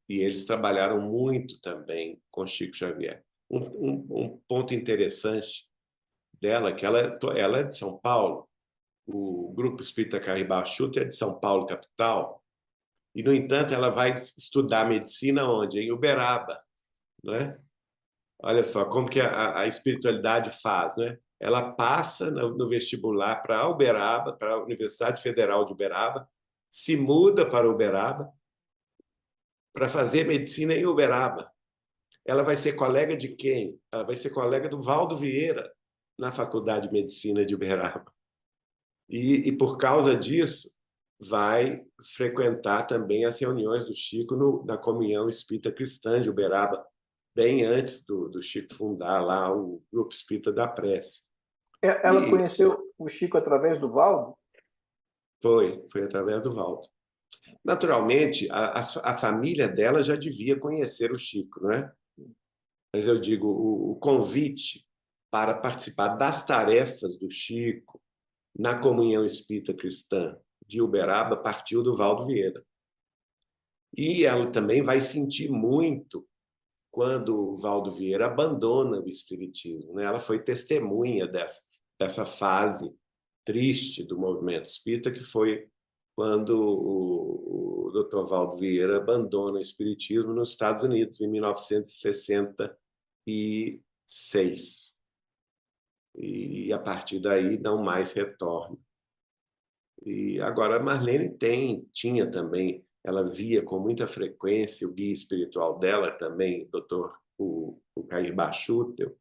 E eles trabalharam muito também com Chico Xavier. Um ponto interessante dela, que ela é de São Paulo, o Grupo Espírita Caribachuta é de São Paulo, capital, e, no entanto, ela vai estudar medicina onde? Em Uberaba, não é? Olha só como que a espiritualidade faz, né? Ela passa no vestibular para Uberaba, para a Universidade Federal de Uberaba, se muda para Uberaba para fazer medicina em Uberaba. Ela vai ser colega de quem? Ela vai ser colega do Valdo Vieira, na Faculdade de Medicina de Uberaba. E por causa disso, vai frequentar também as reuniões do Chico na Comunhão Espírita Cristã de Uberaba, bem antes do Chico fundar lá o Grupo Espírita da Prece. Ela conheceu o Chico através do Valdo? Foi através do Valdo. Naturalmente, a família dela já devia conhecer o Chico, não é? Mas eu digo, o convite para participar das tarefas do Chico na Comunhão Espírita Cristã de Uberaba partiu do Valdo Vieira. E ela também vai sentir muito quando o Valdo Vieira abandona o espiritismo, né? Ela foi testemunha dessa fase triste do movimento espírita, que foi quando o Dr. Valdo Vieira abandona o espiritismo nos Estados Unidos, em 1966. E, a partir daí, não mais retorna. E agora, a Marlene tinha também, ela via com muita frequência o guia espiritual dela também, o Cair Bachutel,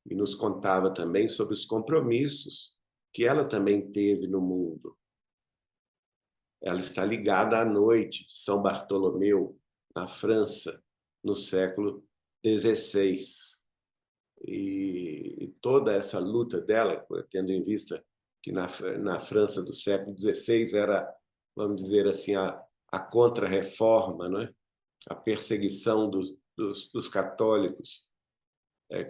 e nos contava também sobre os compromissos que ela também teve no mundo. Ela está ligada à noite de São Bartolomeu, na França, no século XVI. E toda essa luta dela, tendo em vista que na França do século XVI era, vamos dizer assim, a contra-reforma, não é? A perseguição dos católicos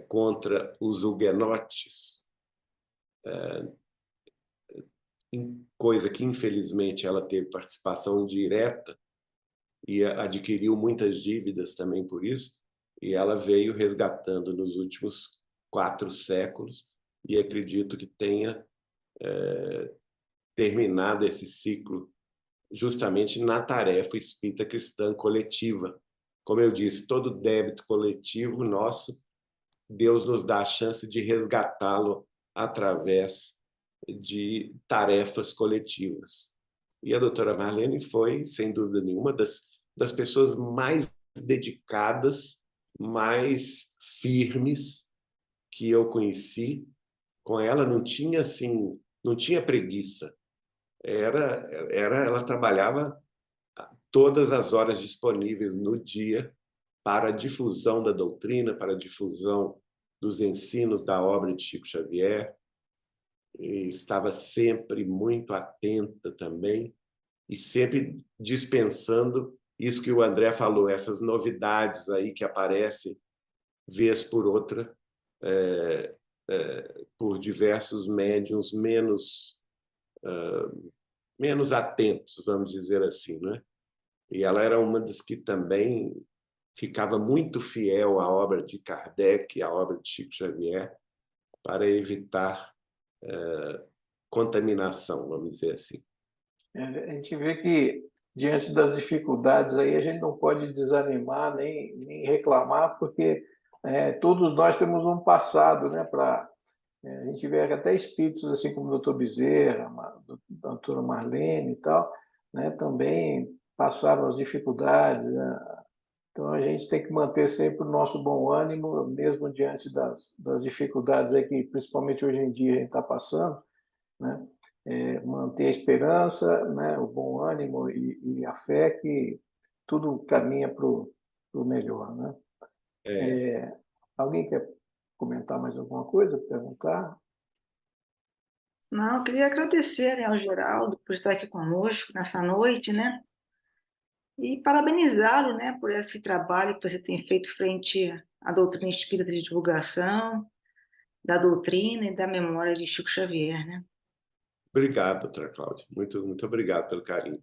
contra os huguenotes, coisa que, infelizmente, ela teve participação direta e adquiriu muitas dívidas também por isso, e ela veio resgatando nos últimos 4 séculos, e acredito que tenha terminado esse ciclo justamente na tarefa espírita cristã coletiva. Como eu disse, todo débito coletivo nosso, Deus nos dá a chance de resgatá-lo através de tarefas coletivas. E a doutora Marlene foi, sem dúvida nenhuma, das pessoas mais dedicadas, mais firmes que eu conheci. Com ela não tinha assim, não tinha preguiça. Ela trabalhava todas as horas disponíveis no dia para a difusão da doutrina, para a difusão dos ensinos da obra de Chico Xavier. E estava sempre muito atenta também e sempre dispensando isso que o André falou, essas novidades aí que aparecem vez por outra, por diversos médiuns menos atentos, vamos dizer assim, né? E ela era uma das que também ficava muito fiel à obra de Kardec, à obra de Chico Xavier, para evitar contaminação, vamos dizer assim. A gente vê que, diante das dificuldades, aí a gente não pode desanimar nem reclamar, porque todos nós temos um passado, né? A gente vê até espíritos assim como o Dr. Bezerra, a doutora Marlene e tal, né? Também passaram as dificuldades, né? Então a gente tem que manter sempre o nosso bom ânimo, mesmo diante das dificuldades aí que, principalmente hoje em dia, a gente está passando, né? Manter a esperança, né? O bom ânimo e a fé que tudo caminha para o melhor, né? Alguém quer comentar mais alguma coisa, perguntar? Não, eu queria agradecer, né, ao Geraldo por estar aqui conosco nessa noite, né? E parabenizá-lo, né, por esse trabalho que você tem feito frente à doutrina espírita de divulgação, da doutrina e da memória de Chico Xavier, né? Obrigado, doutora Cláudia. Muito, muito obrigado pelo carinho.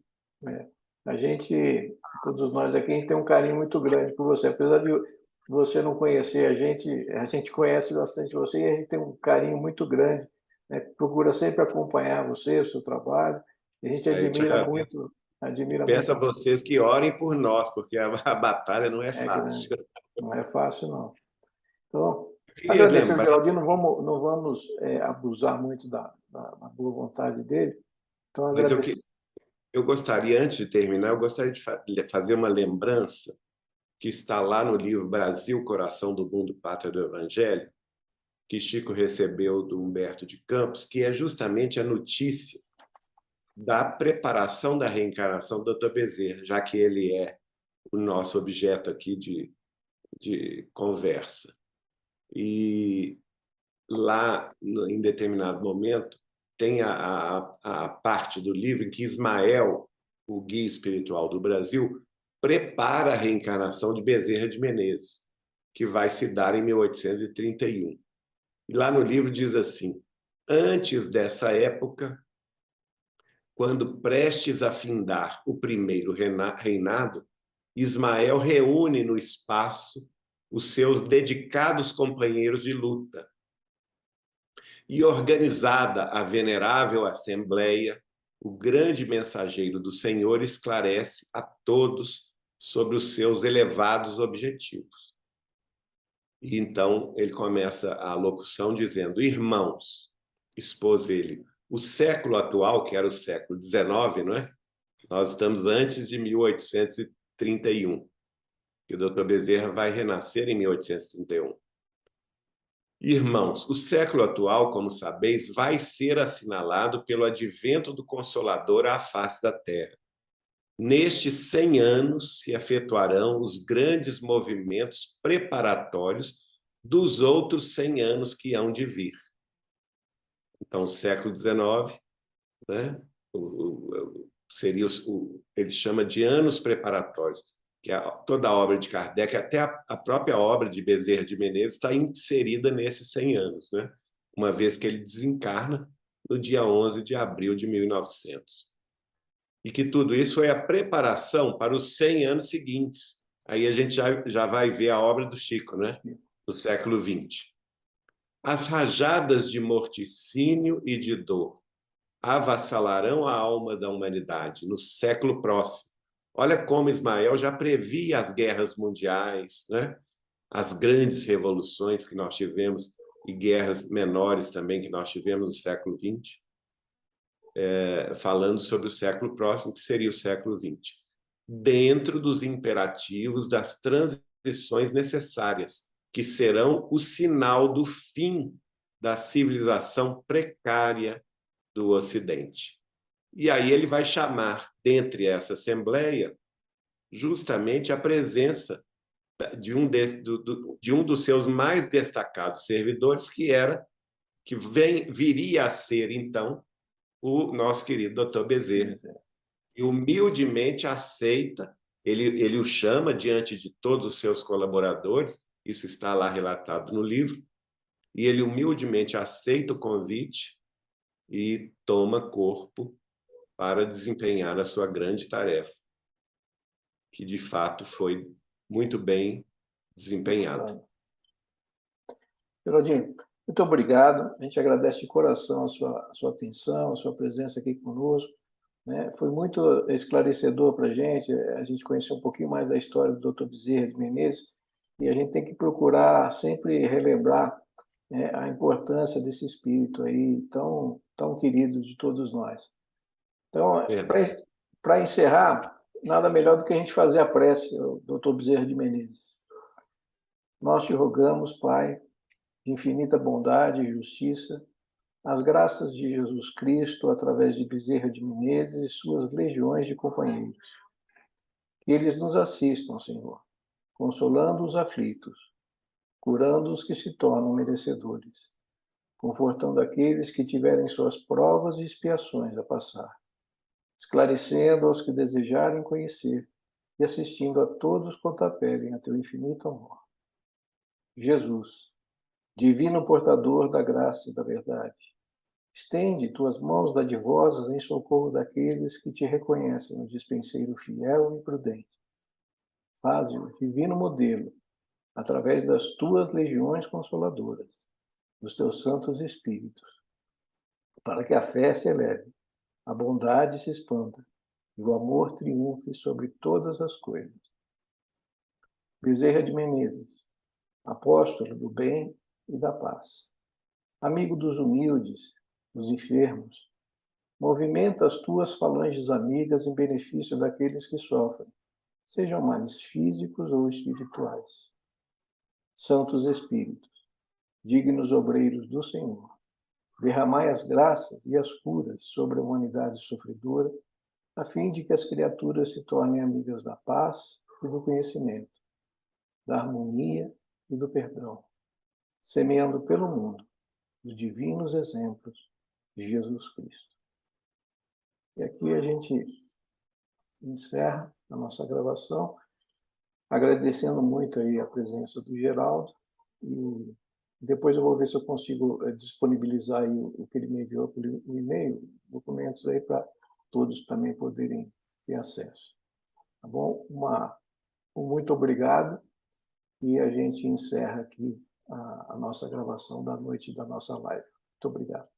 A gente, todos nós aqui, a gente tem um carinho muito grande por você. Apesar de você não conhecer a gente conhece bastante você e a gente tem um carinho muito grande, né? Procura sempre acompanhar você, o seu trabalho. E a gente admira muito. Peço a vocês que orem por nós, porque a batalha não é fácil. Grande. Não é fácil, não. Então, agradecer, Geraldinho, não vamos abusar muito da boa vontade dele. Então, agradecer. Eu gostaria, antes de terminar, eu gostaria de fazer uma lembrança que está lá no livro Brasil, Coração do Mundo, Pátria do Evangelho, que Chico recebeu do Humberto de Campos, que é justamente a notícia da preparação da reencarnação do Dr. Bezerra, já que ele é o nosso objeto aqui de conversa. E lá, em determinado momento, tem a parte do livro em que Ismael, o guia espiritual do Brasil, prepara a reencarnação de Bezerra de Menezes, que vai se dar em 1831. E lá no livro diz assim: antes dessa época, quando prestes a findar o primeiro reinado, Ismael reúne no espaço os seus dedicados companheiros de luta. E organizada a venerável assembleia, o grande mensageiro do Senhor esclarece a todos sobre os seus elevados objetivos. E então ele começa a locução dizendo: irmãos, expôs ele, o século atual, que era o século XIX, não é? Nós estamos antes de 1831, e o Dr. Bezerra vai renascer em 1831. Irmãos, o século atual, como sabeis, vai ser assinalado pelo advento do Consolador à face da Terra. Nestes 100 anos se efetuarão os grandes movimentos preparatórios dos outros 100 anos que hão de vir. Então, o século XIX, né, ele chama de anos preparatórios, que toda a obra de Kardec, até a própria obra de Bezerra de Menezes, está inserida nesses 100 anos, né? Uma vez que ele desencarna no dia 11 de abril de 1900. E que tudo isso foi a preparação para os 100 anos seguintes. Aí a gente já vai ver a obra do Chico, né? Do século XX. As rajadas de morticínio e de dor avassalarão a alma da humanidade no século próximo. Olha como Ismael já previa as guerras mundiais, né? As grandes revoluções que nós tivemos e guerras menores também que nós tivemos no século XX. falando sobre o século próximo, que seria o século XX, dentro dos imperativos das transições necessárias, que serão o sinal do fim da civilização precária do Ocidente. E aí ele vai chamar, dentre essa assembleia, justamente a presença de um dos seus mais destacados servidores, que viria a ser, então, o nosso querido Dr. Bezerra. E humildemente aceita, ele o chama diante de todos os seus colaboradores, isso está lá relatado no livro, e ele humildemente aceita o convite e toma corpo para desempenhar a sua grande tarefa, que de fato foi muito bem desempenhada. Geraldinho, muito obrigado. A gente agradece de coração a sua atenção, a sua presença aqui conosco, né? Foi muito esclarecedor para a gente conhecer um pouquinho mais da história do Dr. Bezerra de Menezes, e a gente tem que procurar sempre relembrar, né, a importância desse espírito aí tão querido de todos nós. Então, para encerrar, nada melhor do que a gente fazer a prece, Dr. Bezerra de Menezes. Nós te rogamos, Pai, de infinita bondade e justiça, as graças de Jesus Cristo, através de Bezerra de Menezes e suas legiões de companheiros. Que eles nos assistam, Senhor, consolando os aflitos, curando os que se tornam merecedores, confortando aqueles que tiverem suas provas e expiações a passar, esclarecendo aos que desejarem conhecer e assistindo a todos quanto apelem a teu infinito amor. Jesus, divino portador da graça e da verdade, estende tuas mãos dadivosas em socorro daqueles que te reconhecem o dispenseiro fiel e prudente. Faze-o divino modelo, através das tuas legiões consoladoras, dos teus santos espíritos, para que a fé se eleve, a bondade se expanda e o amor triunfe sobre todas as coisas. Bezerra de Menezes, apóstolo do bem e da paz, amigo dos humildes, dos enfermos, movimenta as tuas falanges amigas em benefício daqueles que sofrem, sejam males físicos ou espirituais. Santos Espíritos, dignos obreiros do Senhor, derramai as graças e as curas sobre a humanidade sofredora, a fim de que as criaturas se tornem amigas da paz e do conhecimento, da harmonia e do perdão, semeando pelo mundo os divinos exemplos de Jesus Cristo. E aqui a gente encerra a nossa gravação, agradecendo muito aí a presença do Geraldo, e depois eu vou ver se eu consigo disponibilizar aí o que ele me enviou pelo e-mail, documentos aí para todos também poderem ter acesso. Tá bom? Muito obrigado, e a gente encerra aqui a nossa gravação da noite da nossa live. Muito obrigado.